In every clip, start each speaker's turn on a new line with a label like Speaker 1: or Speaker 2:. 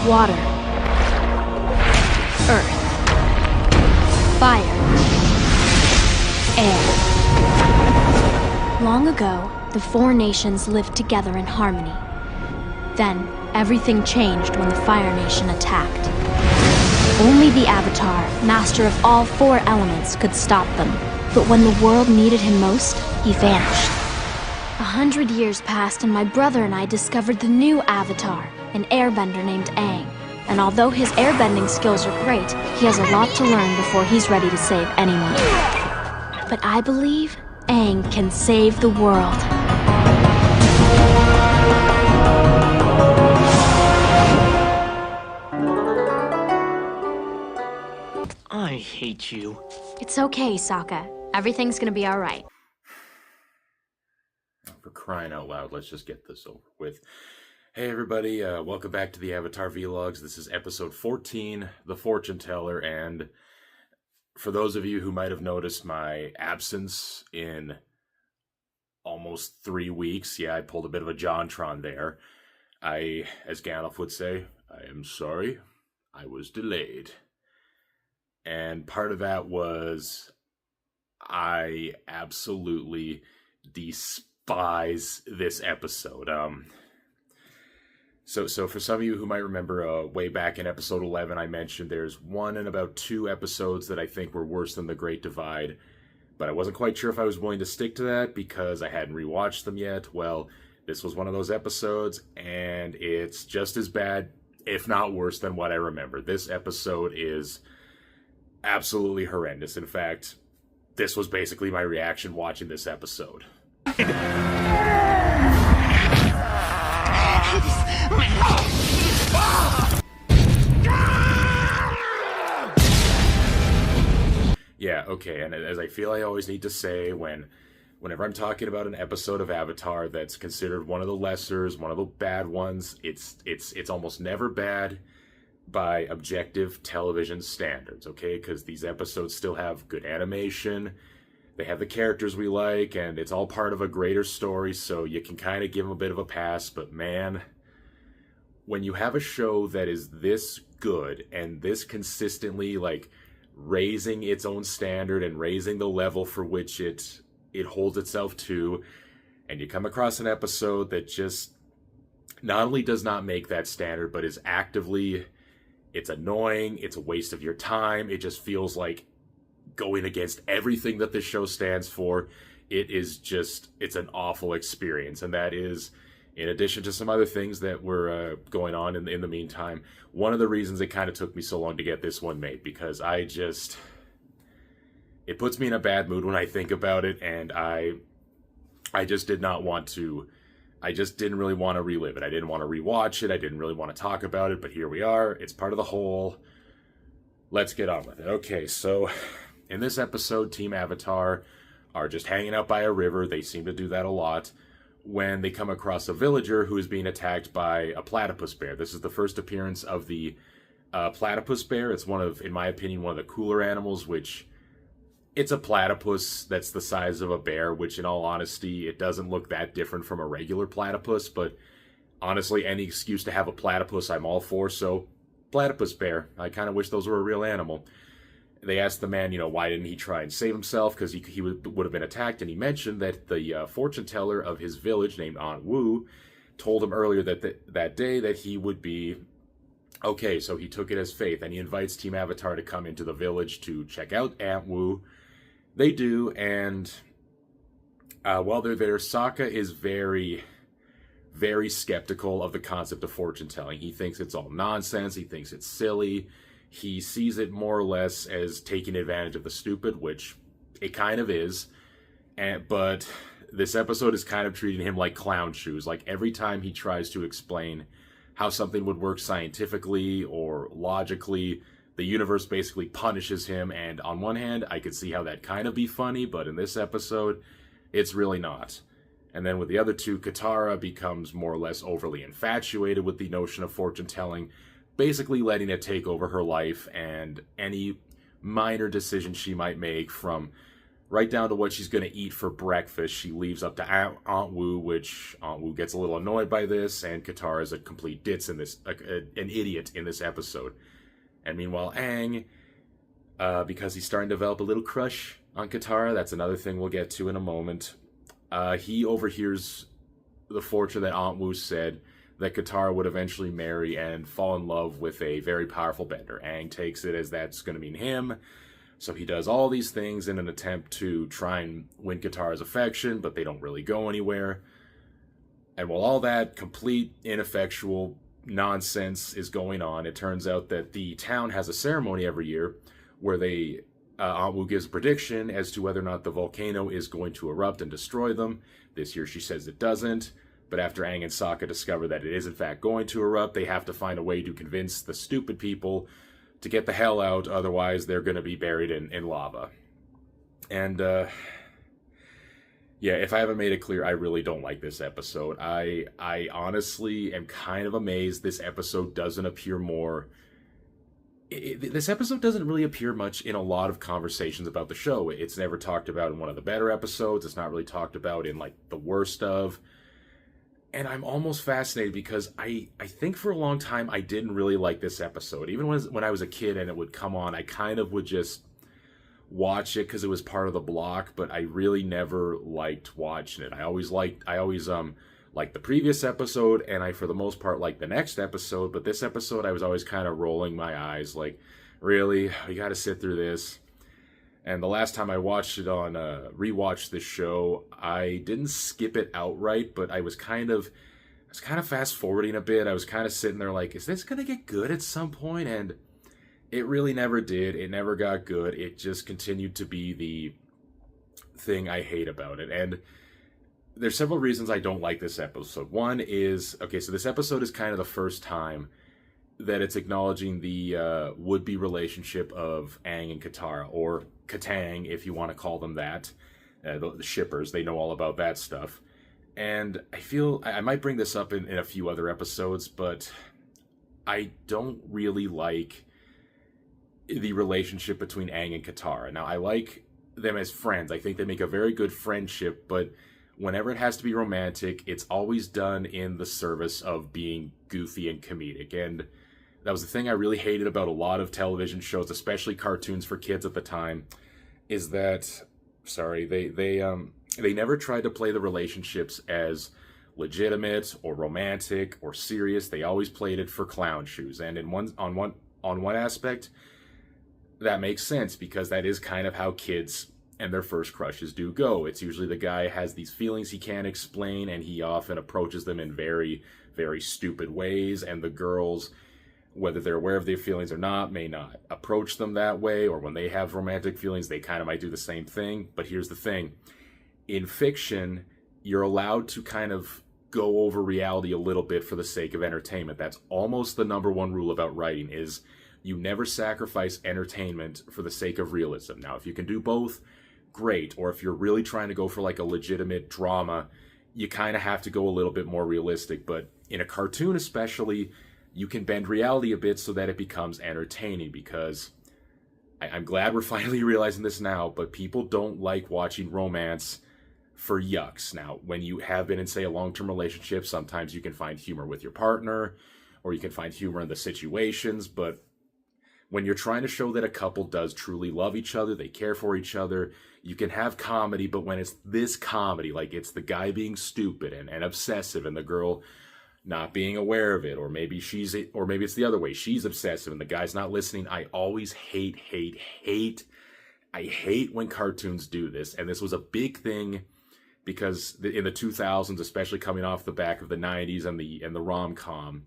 Speaker 1: water, earth, fire, air. Long ago, the four nations lived together in harmony. Then, everything changed when the Fire Nation attacked. Only the Avatar, master of all four elements, could stop them. But when the world needed him most, he vanished. 100 years passed and my brother and I discovered the new Avatar, an airbender named Aang. And although his airbending skills are great, he has a lot to learn before he's ready to save anyone. But I believe Aang can save the world.
Speaker 2: I hate you.
Speaker 1: It's okay, Sokka. Everything's gonna be alright.
Speaker 3: For crying out loud, let's just get this over with. Hey everybody, welcome back to the Avatar Vlogs. This is episode 14, The Fortuneteller, and for those of you who might have noticed my absence in almost 3 weeks, yeah, I pulled a bit of a JonTron there. As Gandalf would say, I am sorry, I was delayed. And part of that was I absolutely despise this episode. So for some of you who might remember, way back in episode 11, I mentioned there's one and about 2 episodes that I think were worse than The Great Divide, but I wasn't quite sure if I was willing to stick to that because I hadn't rewatched them yet. Well, this was one of those episodes, and it's just as bad, if not worse, than what I remember. This episode is absolutely horrendous. In fact, this was basically my reaction watching this episode. Yeah, okay, and as I feel I always need to say whenever I'm talking about an episode of Avatar that's considered one of the lessers, one of the bad ones, it's almost never bad by objective television standards, okay? Because these episodes still have good animation, they have the characters we like, and it's all part of a greater story, so you can kind of give them a bit of a pass. But man, when you have a show that is this good and this consistently, like, raising its own standard and raising the level for which it holds itself to, and you come across an episode that just not only does not make that standard, but is actively... it's annoying, it's a waste of your time, it just feels like going against everything that this show stands for. It's an awful experience, and that is, in addition to some other things that were going on in the meantime, one of the reasons it kind of took me so long to get this one made, because it puts me in a bad mood when I think about it, and I just did not want to... I just didn't really want to relive it. I didn't want to rewatch it. I didn't really want to talk about it, but here we are. It's part of the whole. Let's get on with it. Okay, so in this episode, Team Avatar are just hanging out by a river. They seem to do that a lot when they come across a villager who is being attacked by a platypus bear. This is the first appearance of the platypus bear. It's in my opinion, one of the cooler animals, which... it's a platypus that's the size of a bear, which in all honesty, it doesn't look that different from a regular platypus, but honestly, any excuse to have a platypus, I'm all for, so platypus bear. I kind of wish those were a real animal. They asked the man, why didn't he try and save himself, because he would have been attacked, and he mentioned that the fortune teller of his village, named Aunt Wu, told him earlier that day that he would be okay, so he took it as faith, and he invites Team Avatar to come into the village to check out Aunt Wu. They do, and while they're there, Sokka is very, very skeptical of the concept of fortune-telling. He thinks it's all nonsense, he thinks it's silly, he sees it more or less as taking advantage of the stupid, which it kind of is, but this episode is kind of treating him like clown shoes. Like, every time he tries to explain how something would work scientifically or logically, the universe basically punishes him, and on one hand, I could see how that kind of be funny, but in this episode, it's really not. And then with the other two, Katara becomes more or less overly infatuated with the notion of fortune-telling, basically letting it take over her life, and any minor decision she might make, from right down to what she's going to eat for breakfast. She leaves up to Aunt Wu, which Aunt Wu gets a little annoyed by this, and Katara is a complete ditz in this, an idiot in this episode. And meanwhile, Aang, because he's starting to develop a little crush on Katara, that's another thing we'll get to in a moment, he overhears the fortune that Aunt Wu said, that Katara would eventually marry and fall in love with a very powerful bender. Aang takes it as that's going to mean him, so he does all these things in an attempt to try and win Katara's affection, but they don't really go anywhere. And while all that complete, ineffectual nonsense is going on, it turns out that the town has a ceremony every year where Aunt Wu gives a prediction as to whether or not the volcano is going to erupt and destroy them. This year she says it doesn't. But after Aang and Sokka discover that it is in fact going to erupt, they have to find a way to convince the stupid people to get the hell out, otherwise they're going to be buried in lava. And, yeah, if I haven't made it clear, I really don't like this episode. I honestly am kind of amazed this episode doesn't appear more... This episode doesn't really appear much in a lot of conversations about the show. It's never talked about in one of the better episodes. It's not really talked about in, like, the worst of... And I'm almost fascinated because I think for a long time I didn't really like this episode. Even when I was a kid and it would come on, I kind of would just watch it because it was part of the block, but I really never liked watching it. I always liked the previous episode, and I for the most part liked the next episode, but this episode I was always kind of rolling my eyes like, really? You gotta sit through this? And the last time I watched it on, rewatched this show, I didn't skip it outright, but I was kind of fast forwarding a bit. I was kind of sitting there like, is this going to get good at some point? And it really never did. It never got good. It just continued to be the thing I hate about it. And there's several reasons I don't like this episode. One is, okay, so this episode is kind of the first time that it's acknowledging the would-be relationship of Aang and Katara, or Katang, if you want to call them that. The shippers, they know all about that stuff. And I feel, I might bring this up in a few other episodes, but I don't really like the relationship between Aang and Katara. Now, I like them as friends. I think they make a very good friendship, but whenever it has to be romantic, it's always done in the service of being goofy and comedic. And that was the thing I really hated about a lot of television shows, especially cartoons for kids at the time, is that, they never tried to play the relationships as legitimate or romantic or serious. They always played it for clown shoes. And on one aspect, that makes sense, because that is kind of how kids and their first crushes do go. It's usually the guy has these feelings he can't explain, and he often approaches them in very, very stupid ways, and the girls, whether they're aware of their feelings or not, may not approach them that way, or when they have romantic feelings, they kind of might do the same thing. But here's the thing. In fiction, you're allowed to kind of go over reality a little bit for the sake of entertainment. That's almost the number one rule about writing, is you never sacrifice entertainment for the sake of realism. Now, if you can do both, great. Or if you're really trying to go for like a legitimate drama, you kind of have to go a little bit more realistic. But in a cartoon especially, you can bend reality a bit so that it becomes entertaining, because I'm glad we're finally realizing this now, but people don't like watching romance for yucks. Now, when you have been in, say, a long-term relationship, sometimes you can find humor with your partner, or you can find humor in the situations, but when you're trying to show that a couple does truly love each other, they care for each other, you can have comedy, but when it's this comedy, like it's the guy being stupid and obsessive and the girl not being aware of it, or maybe it's the other way, she's obsessive and the guy's not listening. I always hate when cartoons do this. And this was a big thing because in the 2000s, especially coming off the back of the 90s and the rom-com,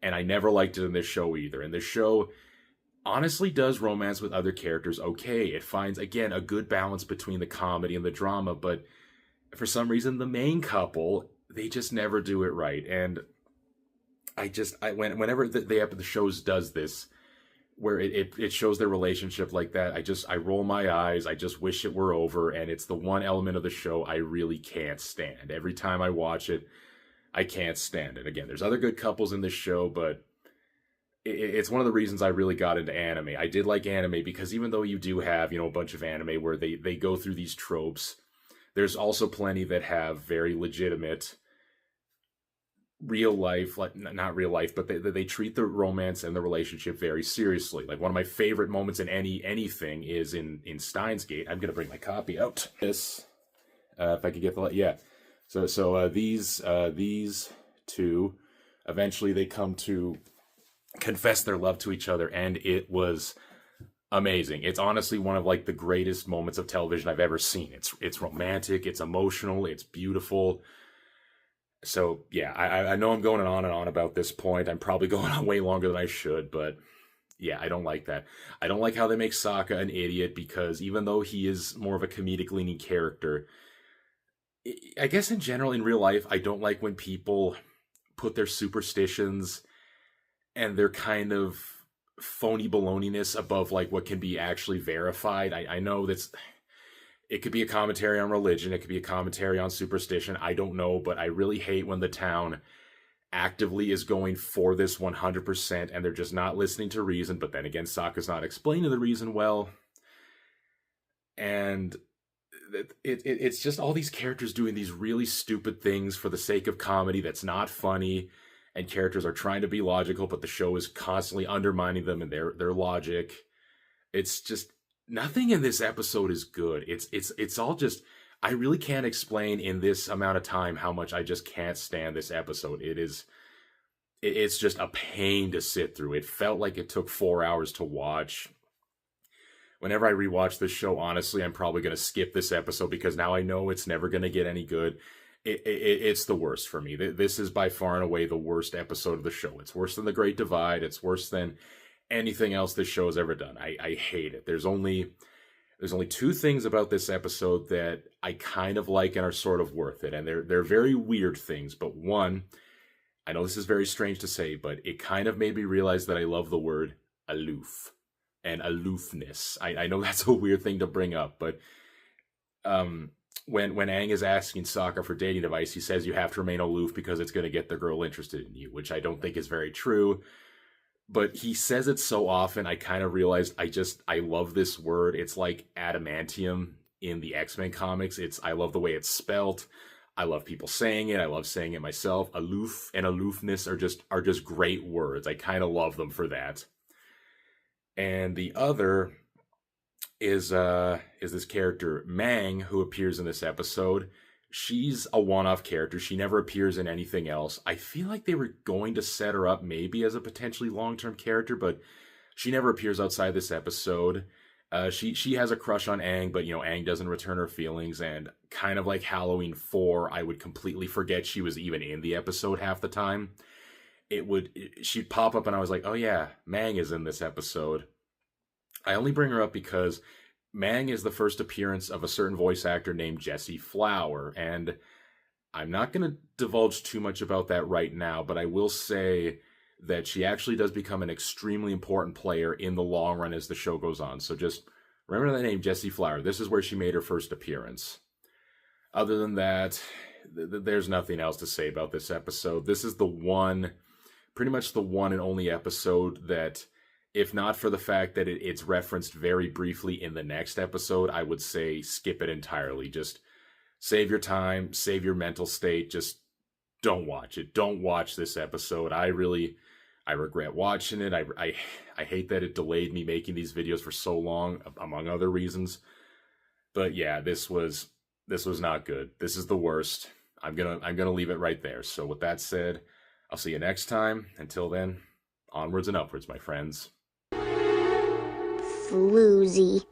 Speaker 3: and I never liked it in this show either. And this show honestly does romance with other characters okay. It finds, again, a good balance between the comedy and the drama, but for some reason, the main couple, they just never do it right. And whenever the shows does this, where it shows their relationship like that, I roll my eyes. I just wish it were over. And it's the one element of the show I really can't stand. Every time I watch it, I can't stand it. Again, there's other good couples in this show, but it's one of the reasons I really got into anime. I did like anime because even though you do have, a bunch of anime where they go through these tropes, there's also plenty that have very legitimate real life, like not real life, but they treat the romance and the relationship very seriously. Like one of my favorite moments in anything is in Steins Gate. I'm gonna bring my copy out. This, if I could get the yeah. So these two, eventually they come to confess their love to each other, and it was amazing. It's honestly one of like the greatest moments of television I've ever seen. It's romantic, it's emotional, it's beautiful. So yeah, I know I'm going on and on about this point. I'm probably going on way longer than I should, but yeah, I don't like that. I don't like how they make Sokka an idiot, because even though he is more of a comedic leaning character, I guess in general in real life, I don't like when people put their superstitions and their kind of phony baloney-ness above like what can be actually verified. I know that's, it could be a commentary on religion, it could be a commentary on superstition, I don't know, but I really hate when the town actively is going for this 100% and they're just not listening to reason. But then again, Sokka's not explaining the reason well, and it's just all these characters doing these really stupid things for the sake of comedy that's not funny, and characters are trying to be logical, but the show is constantly undermining them and their logic. It's just, nothing in this episode is good. It's all just, I really can't explain in this amount of time how much I just can't stand this episode. It's just a pain to sit through. It felt like it took 4 hours to watch. Whenever I rewatch this show, honestly, I'm probably going to skip this episode because now I know it's never going to get any good. It's the worst for me. This is by far and away the worst episode of the show. It's worse than The Great Divide. It's worse than anything else this show has ever done. I hate it. There's only two things about this episode that I kind of like and are sort of worth it. And they're very weird things. But one, I know this is very strange to say, but it kind of made me realize that I love the word aloof and aloofness. I know that's a weird thing to bring up, but when Aang is asking Sokka for dating advice, he says you have to remain aloof because it's going to get the girl interested in you, which I don't think is very true. But he says it so often, I kind of realized I love this word. It's like adamantium in the X-Men comics. I love the way it's spelt. I love people saying it. I love saying it myself. Aloof and aloofness are just great words. I kind of love them for that. And the other is this character Mang, who appears in this episode. She's a one-off character. She never appears in anything else. I feel like they were going to set her up maybe as a potentially long-term character, but she never appears outside this episode. She has a crush on Aang, but Aang doesn't return her feelings, and kind of like Halloween 4, I would completely forget she was even in the episode half the time. She'd pop up and I was like, oh yeah, Mang is in this episode. I only bring her up because Mang is the first appearance of a certain voice actor named Jesse Flower, and I'm not going to divulge too much about that right now, but I will say that she actually does become an extremely important player in the long run as the show goes on. So just remember the name Jesse Flower. This is where she made her first appearance. Other than that, there's nothing else to say about this episode. This is pretty much the one and only episode that, if not for the fact that it's referenced very briefly in the next episode, I would say skip it entirely. Just save your time, save your mental state. Just don't watch it. Don't watch this episode. I regret watching it. I hate that it delayed me making these videos for so long, among other reasons. But yeah, this was not good. This is the worst. I'm gonna leave it right there. So with that said, I'll see you next time. Until then, onwards and upwards, my friends.
Speaker 4: Floozy.